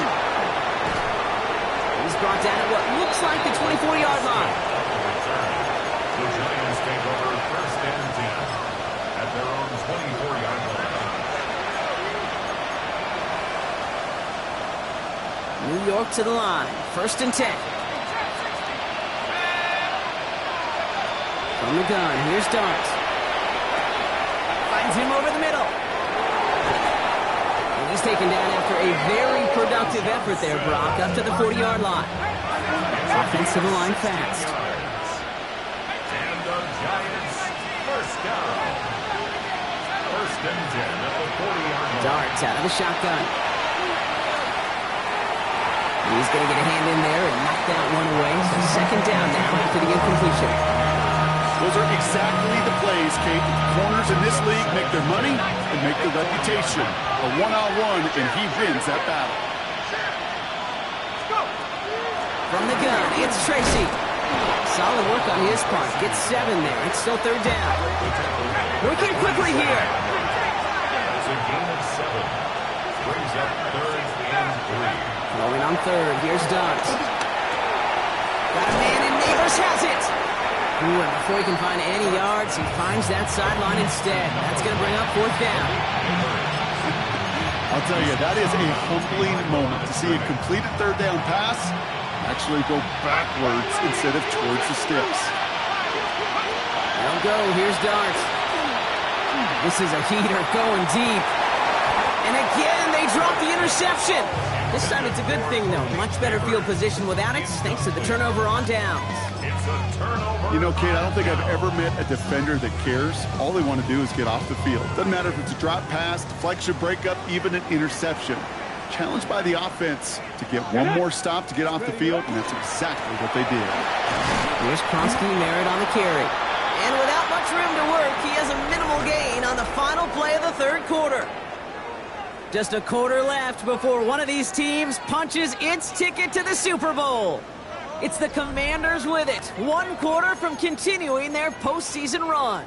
He's brought down at what looks like the 24-yard line. The Giants take over 1st and 10 at their own 24-yard line. New York to the line. 1st and 10. From the gun, here's Dart. Finds him over the middle. And he's taken down after a very productive effort there, Brock, up to the 40-yard line. Offensive line fast. And the Giants, 1st down. 1st and 10 at the 40-yard line. Darts out of the shotgun. He's going to get a hand in there and knock that one away. So 2nd down now after the incompletion. Those are exactly the plays, Kate. Corners in this league make their money and make their reputation. A one-on-one, and he wins that battle. From the gun, it's Tracy. Solid work on his part. Gets 7 there. It's still 3rd down. Working quickly here. It's a gain of 7. Brings up 3rd and 3. Rolling on 3rd. Here's Dart. Got a man, and Neighbors has it. Ooh, and before he can find any yards, he finds that sideline instead. That's going to bring up 4th down. I'll tell you, that is a humbling moment to see a completed 3rd down pass actually go backwards instead of towards the sticks. They'll go. Here's Dart. This is a heater going deep. And again, they drop the interception. This time it's a good thing, though. Much better field position without it, thanks to the turnover on downs. It's a turnover. You know, Kate, I don't think I've ever met a defender that cares. All they want to do is get off the field. Doesn't matter if it's a drop pass, deflection, breakup, even an interception. Challenged by the offense to get one more stop to get off the field, and that's exactly what they did. Here's Kronsky Merritt on the carry. And without much room to work, he has a minimal gain on the final play of the third quarter. Just a quarter left before one of these teams punches its ticket to the Super Bowl. It's the Commanders with it, 1 quarter from continuing their postseason run.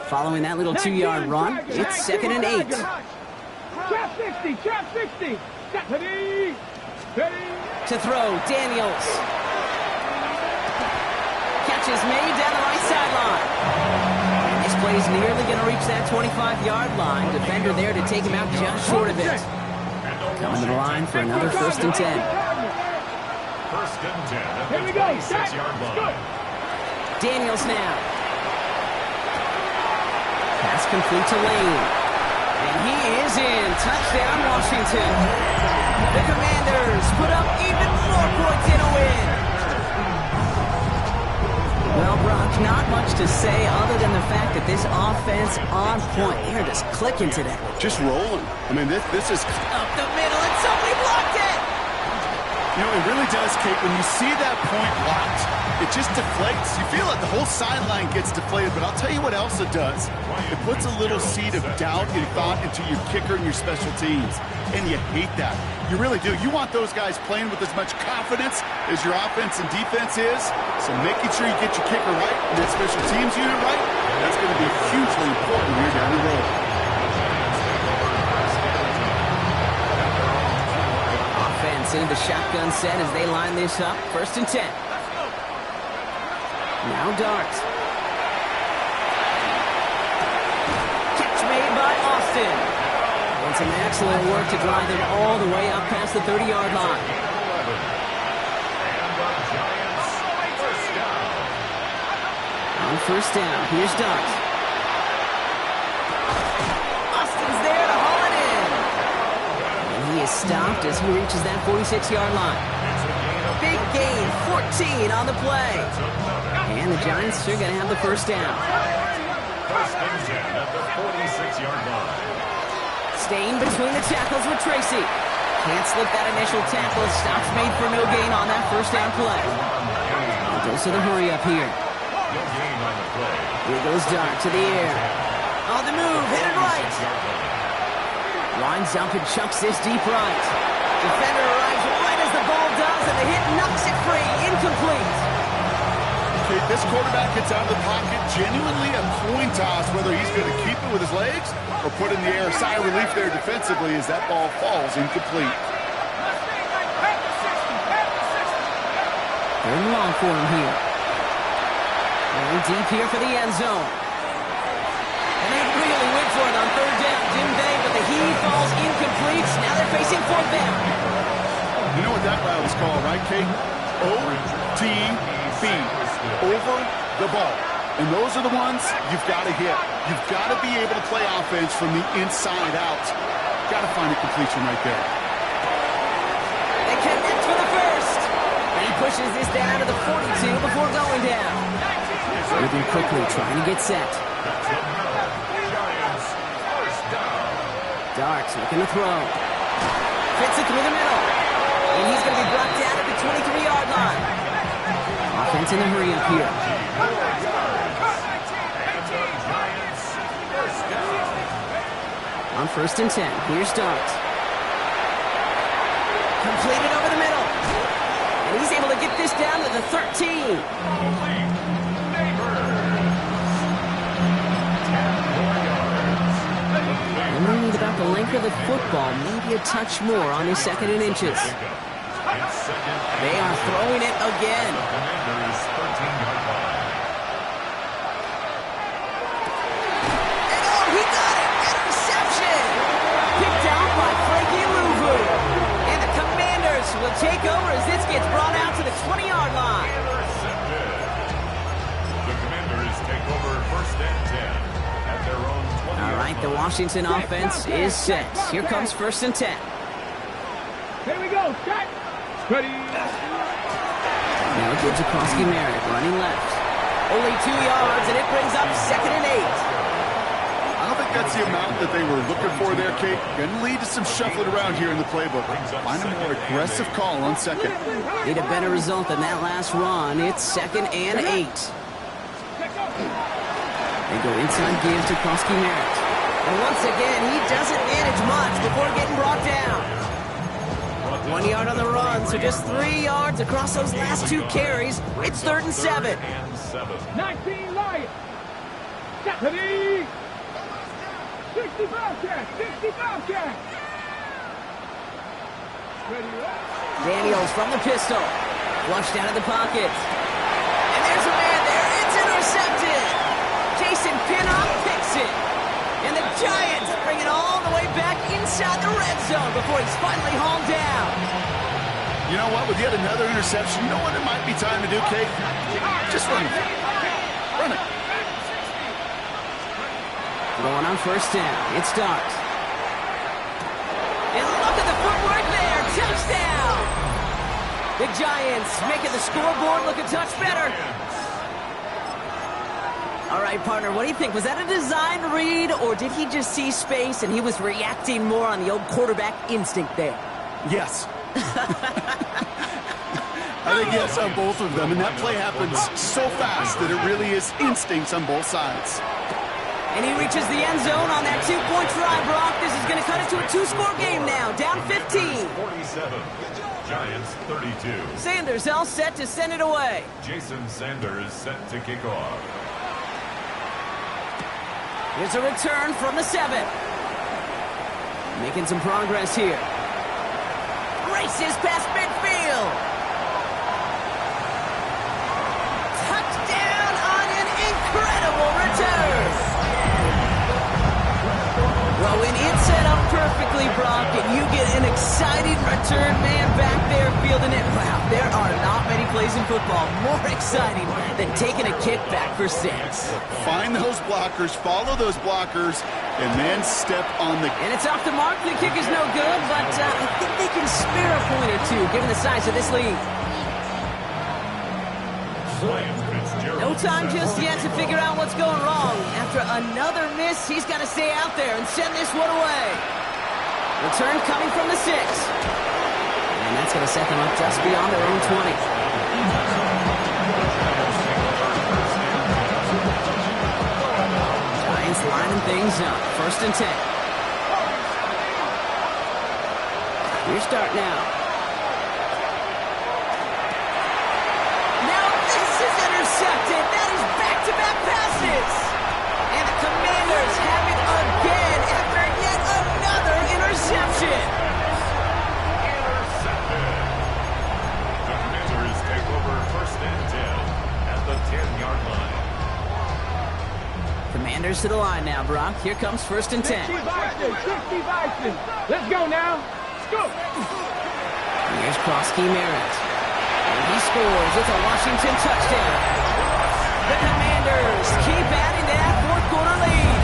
Following that little 2-yard run, it's 2nd and 8. Trap 60, trap 60. Ready. To throw, Daniels. Catch is made down the right sideline. And this play is nearly going to reach that 25-yard line. Defender there to take him out just short of it. Coming to the line for another 1st and 10. 1st and 10 at the 26-yard line. Daniels now. Pass complete to Lane. And he is in. Touchdown, Washington. The Commanders put up even more points in a win. Well, Brock, not much to say other than the fact that this offense on point. They're just clicking today. Just rolling. I mean, this is... Up the middle, and somebody blocked it! You know, it really does, Kate. When you see that point blocked, it just deflates. You feel like the whole sideline gets deflated, but I'll tell you what else it does. It puts a little seed of doubt and thought into your kicker and your special teams, and you hate that. You really do. You want those guys playing with as much confidence as your offense and defense is, so making sure you get your kicker right and that special teams unit right, that's going to be hugely important here down the road. Offense into the shotgun set as they line this up. 1st and 10. Now Dart. Catch made by Austin. And some excellent work to drive them all the way up past the 30-yard line. On 1st down, here's Dart. Austin's there to haul it in. And he is stopped as he reaches that 46-yard line. Big gain, 14 on the play. And the Giants are going to have the 1st down. 1st and 10 at the 46-yard line. Staying between the tackles with Tracy. Can't slip that initial tackle. Stops made for no gain on that 1st down play. And goes to the hurry up here. No gain on the play. Here goes Dart to the air. On the move, hit it right. Lines up and chucks this deep right. Defender arrives right as the ball does, and the hit knocks it free. Incomplete. Okay, this quarterback gets out of the pocket, genuinely a coin toss whether he's going to keep it with his legs or put in the air. Sigh of relief there defensively as that ball falls incomplete. 3rd and long for him here. Going deep here for the end zone. And they really went for it on 3rd down, didn't they? But the heave falls incomplete. Now they're facing 4th down. You know what that route is called, right, Kate? O-D-B. Over the ball. And those are the ones you've got to hit. You've got to be able to play offense from the inside out. Got to find a completion right there. They connect for the 1st. And he pushes this down to the 42 before going down. Moving quickly, trying to get set. Dart looking to throw. Fits it through the middle. And he's going to be brought down at the 23-yard line. Offense in the hurry up here. On 1st and 10, here's Dart. Completed over the middle. And he's able to get this down to the 13. Wondering about the length of the football, maybe a touch more on his 2nd and inches. They are throwing it again. And oh, he got it! Interception! Picked out by Frankie Louvu. And the Commanders will take over as this Washington offense is set. Here comes 1st and 10. Here we go. Set. Ready. Now it gives to Merritt, running left. Only 2 yards, and it brings up 2nd and 8. I don't think that's the amount that they were looking for there, Kate. Going to lead to some shuffling around here in the playbook. Find a more aggressive call on 2nd. Need a better result than that last run. It's 2nd and 8. They go inside, gives to Merritt. And once again, he doesn't manage much before getting brought down. 1 yard on the run, so just 3 yards across those last 2 carries. It's 3rd and 7. 19 Lions. Ready. 65 catch. 65 catch. Ready. Daniels from the pistol. Flushed out of the pocket. And there's a man there. It's intercepted. Jason Pinnock picks it. And the Giants bring it all the way back inside the red zone before he's finally hauled down. You know what? With yet another interception, you know what it might be time to do, Kate? Just run it. Run it. Going on 1st down. It's Dart. And look at the footwork there. Touchdown. The Giants making the scoreboard look a touch better. All right, partner, what do you think? Was that a design read, or did he just see space and he was reacting more on the old quarterback instinct there? Yes. I think yes on both of them, and that play happens so fast that it really is instincts on both sides. And he reaches the end zone on that 2-point try, Brock. This is going to cut it to a 2-score game now, down 15. 47, Giants 32. Sanders all set to send it away. Jason Sanders set to kick off. Here's a return from the 7. Making some progress here. Races past midfield. Touchdown on an incredible return. Well, when it's set up perfectly, Brock, and you get an exciting return man back there fielding it, wow, there are not many plays in football more exciting than taking a kick back for 6. Find those blockers, follow those blockers, and then step on the... And it's off the mark. The kick is no good, but I think they can spare a point or two, given the size of this lead. No time just yet to figure out what's going wrong. After another miss, he's got to stay out there and send this one away. Return coming from the 6. And that's going to set them up just beyond their own 20. Giants lining things up. 1st and 10. Your start now. Intercepted. That is back-to-back passes. And the Commanders have it again after yet another interception. Intercepted. The Commanders take over 1st and 10 at the 10-yard line. Commanders to the line now, Brock. Here comes 1st and 10. 60 Bison. Let's go now. Let's go. Here's Merritt. And he scores. It's a Washington touchdown. The Commanders keep adding to that 4th-quarter lead.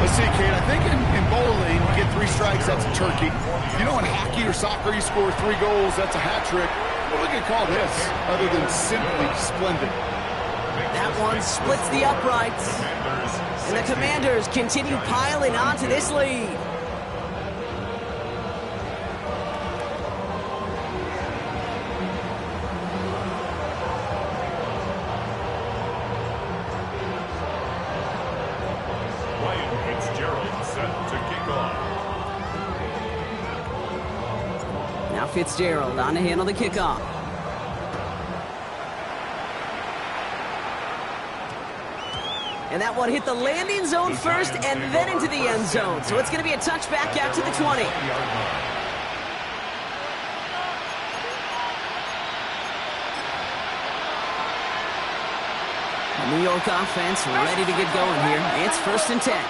Let's see, Kate, I think in bowling, you get 3 strikes, that's a turkey. You know, in hockey or soccer, you score 3 goals, that's a hat trick. What are we going to call this, other than simply splendid? That one splits the uprights. And the Commanders continue piling onto this lead. Now Fitzgerald on to handle the kickoff. And that one hit the landing zone first and then into the end zone. So it's going to be a touchback out to the 20. The New York offense ready to get going here. It's 1st and 10.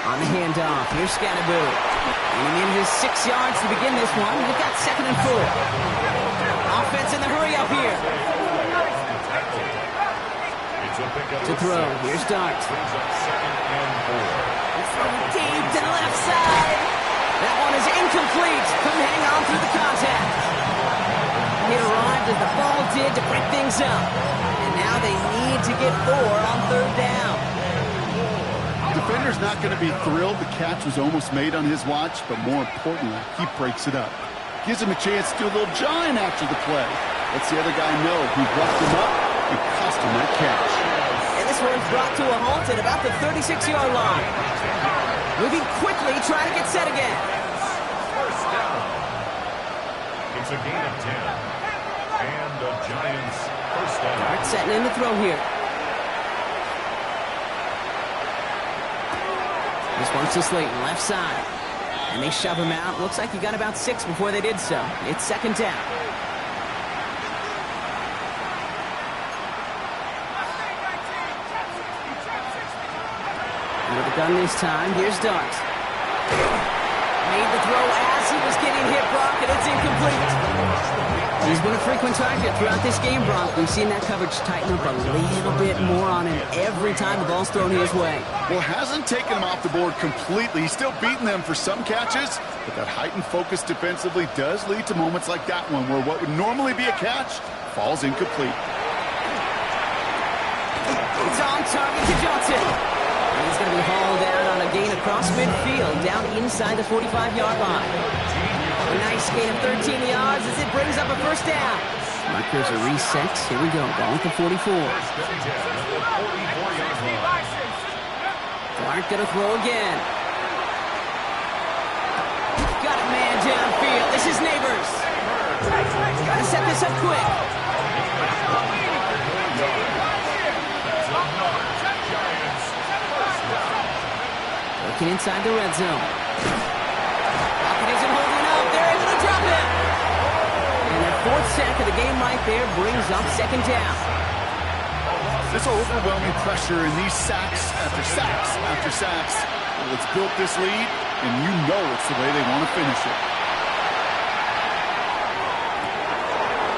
On the handoff, here's Scatterboo. And he manages 6 yards to begin this one. We've got 2nd and 4. Offense in the hurry up here. To throw, here's Dart. Deep to the left side. That one is incomplete. Couldn't hang on through the contact. He arrived as the ball did to break things up. And now they need to get 4 on 3rd down. Defender's not going to be thrilled the catch was almost made on his watch, but more importantly, he breaks it up. Gives him a chance to do a little jawing after the play. Lets the other guy know he roughed him up and cost him that catch. And this one's brought to a halt at about the 36-yard line. Moving quickly, trying to get set again. First down. It's a gain of 10. And the Giants first down. Dart setting in the throw here. This one's to Slayton, left side. And they shove him out. Looks like he got about 6 before they did so. It's 2nd down. With the gun this time, here's Dart. Made the throw as he was getting hit, Brock, and it's incomplete. He's been a frequent target throughout this game, Brock. We've seen that coverage tighten up a little bit more on him every time the ball's thrown his way. Well, hasn't taken him off the board completely. He's still beating them for some catches, but that heightened focus defensively does lead to moments like that one where what would normally be a catch falls incomplete. It's on target to Johnson. And he's going to be hauled out on a gain across midfield, down inside the 45-yard line. A nice gain of 13 yards as it brings up a first down. Markers are reset. Here we go. Ball at the 44. Clark going to throw again. Got a man downfield. This is Neighbors. Got to set this up quick. Working inside the red zone. Pocket isn't holding up. They're able to drop it. And their 4th sack of the game right there brings up 2nd down. This overwhelming pressure and these sacks after sacks after sacks, well, it's built this lead, and you know it's the way they want to finish it.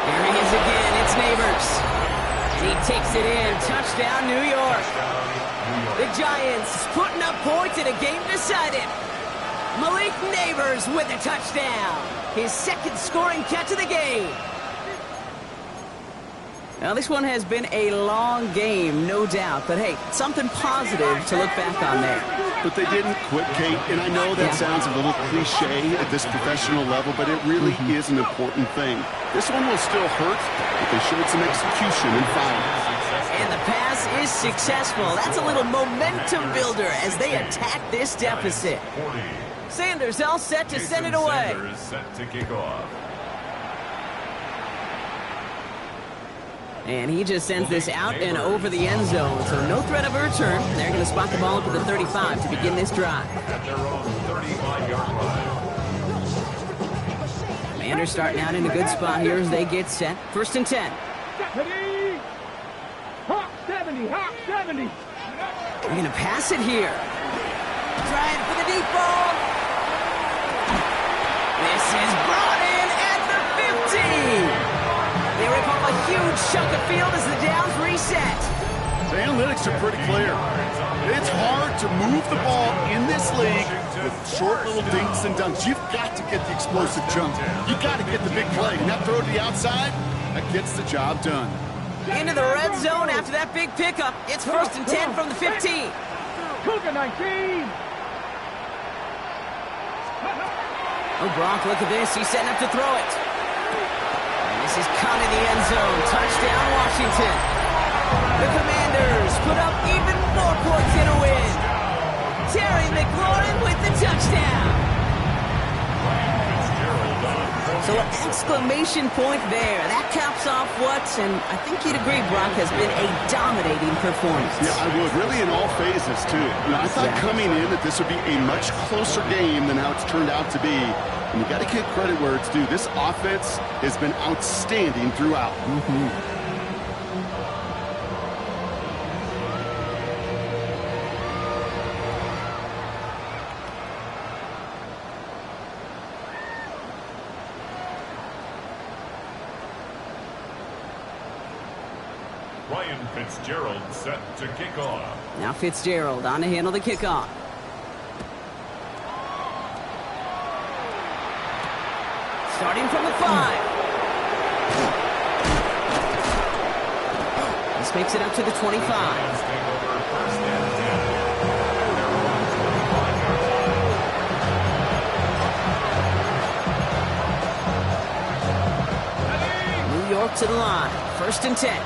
There he is again. It's Neighbors. And he takes it in. Touchdown, New York. The Giants putting up points in a game decided. Malik Neighbors with a touchdown. His 2nd scoring catch of the game. Now, this one has been a long game, no doubt. But, hey, something positive to look back on there. But they didn't quit, Kate. And I know that sounds a little cliche at this professional level, but it really is an important thing. This one will still hurt, but they showed some execution and fire. And the pass is successful. That's a little momentum builder as they attack this deficit. Sanders all set to send it away. Sanders set to kick off. And he just sends this out and over the end zone. So no threat of a return. They're going to spot the ball up at the 35 to begin this drive. At their own 35-yard line. Commanders starting out in a good spot here as they get set. 1st and 10. Deputy! Hawk 70! Hawk 70! They're going to pass it here. Trying for the deep ball. This is brought in at the 50. They rip off a huge chunk of field as the downs reset. The analytics are pretty clear. It's hard to move the ball in this league with short little dinks and dunks. You've got to get the explosive jump. You've got to get the big play. And that throw to the outside, that gets the job done. Into the red zone after that big pickup. It's 1st and 10 from the 15. Cougar 19! Oh, Brock, look at this. He's setting up to throw it. And this is caught in the end zone. Touchdown, Washington. The Commanders put up even more points in a win. Terry McLaurin with the touchdown. So an exclamation point there. That caps off what, and I think you'd agree, Brock, has been a dominating performance. Yeah, I would. Really in all phases, too. You know, I thought coming in that this would be a much closer game than how it's turned out to be. And you got to give credit where it's due. This offense has been outstanding throughout. Ryan Fitzgerald set to kick off. Now Fitzgerald on to handle the kickoff. Starting from the 5. This makes it up to the 25. Lions take over first and 10. Their own 25-yard line. New York to the line. First and 10.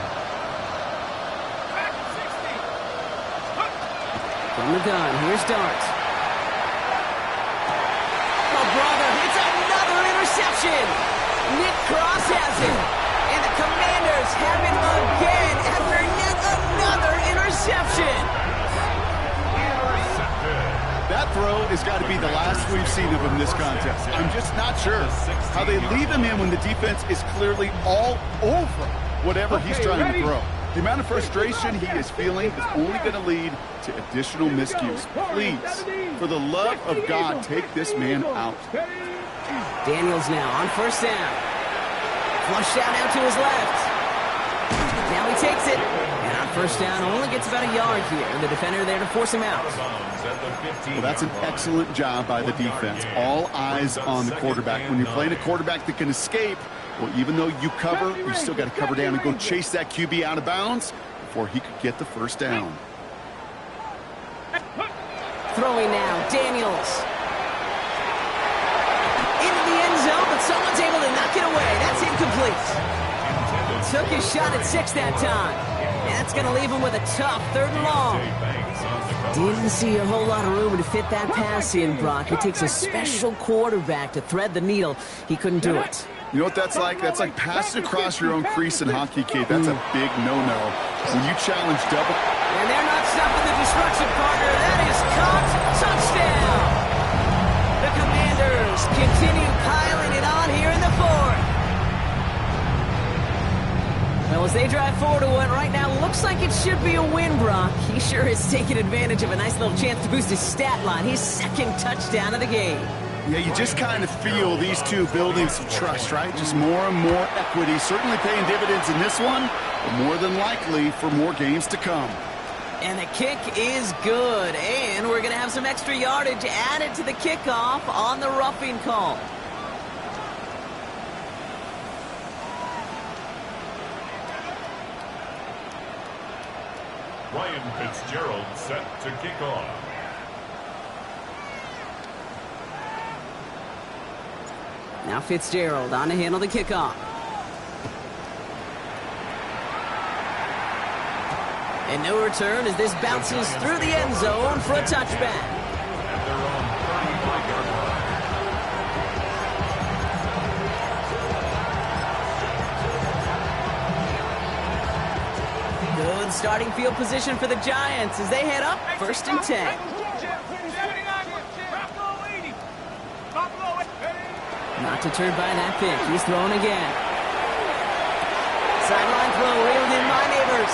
From the gun, here's Dart. Oh, brother, it's another interception. Nick Cross has it. And the Commanders have it again after yet another interception. That throw has got to be the last we've seen of him this contest. I'm just not sure how they leave him in when the defense is clearly all over whatever he's trying to throw. The amount of frustration he is feeling is only going to lead to additional miscues. Please, for the love of God, take this man out. Daniels now on first down. Flush out now to his left. Now he takes it. And on first down, only gets about a yard here. The defender there to force him out. Well, that's an excellent job by the defense. All eyes on the quarterback. When you're playing a quarterback that can escape, well, even though you cover, you still got to cover down and go chase that QB out of bounds before he could get the first down. Throwing now, Daniels. Into the end zone, but someone's able to knock it away. That's incomplete. Took his shot at 6 that time. And that's going to leave him with a tough 3rd and long. Didn't see a whole lot of room to fit that pass in, Brock. It takes a special quarterback to thread the needle. He couldn't do it. You know what that's like? That's like passing across your own crease in hockey, Kate. That's a big no-no. When you challenge double... And they're not stopping the destruction, partner. That is caught. Touchdown! The Commanders continue piling it on here in the 4th. Well, as they drive forward to what right now looks like it should be a win, Brock. He sure is taking advantage of a nice little chance to boost his stat line. His 2nd touchdown of the game. Yeah, you just kind of feel these two building some trust, right? Just more and more equity. Certainly paying dividends in this one, but more than likely for more games to come. And the kick is good. And we're going to have some extra yardage added to the kickoff on the roughing call. Ryan Fitzgerald set to kick off. Now Fitzgerald on to handle the kickoff. And no return as this bounces through the end zone for a touchback. At their own 35-yard line. Good starting field position for the Giants as they head up 1st and 10. Not deterred by that pick. He's throwing again. Sideline throw reeled in by Neighbors.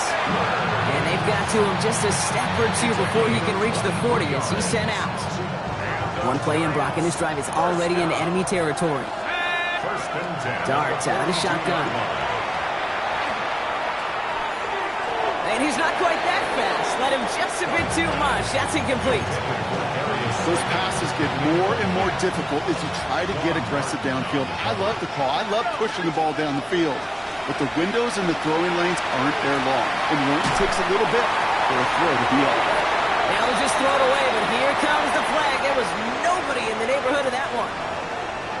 And they've got to him just a step or two before he can reach the 40 as he's sent out. One play in, Brock, and his drive is already into enemy territory. First and 10. Dart out of the shotgun. And he's not quite that fast. Let him just a bit too much. That's incomplete. Those passes get more and more difficult as you try to get aggressive downfield. I love the call. I love pushing the ball down the field. But the windows and the throwing lanes aren't there long. And it only takes a little bit for a throw to be off. Now they'll just throw it away, but here comes the flag. There was nobody in the neighborhood of that one.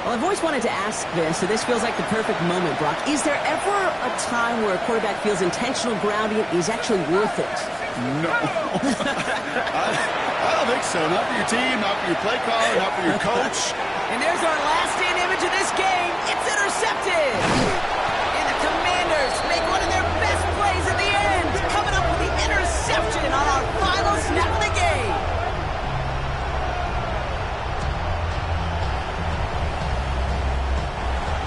Well, I've always wanted to ask this, so this feels like the perfect moment, Brock. Is there ever a time where a quarterback feels intentional grounding is actually worth it? No. I don't think so. Not for your team, not for your play caller, not for your coach. And there's our last stand image of this game. It's intercepted. And the Commanders make one of their best plays at the end, coming up with the interception on our final snap of the game.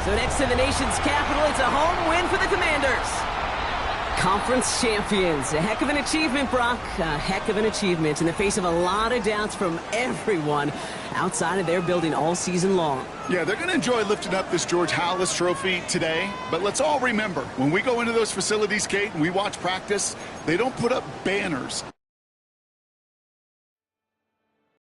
So next to the nation's capital, it's a home win for the Commanders. Conference champions. A heck of an achievement, Brock. A heck of an achievement in the face of a lot of doubts from everyone outside of their building all season long. Yeah, they're going to enjoy lifting up this George Halas trophy today. But let's all remember, when we go into those facilities, Kate, and we watch practice, they don't put up banners.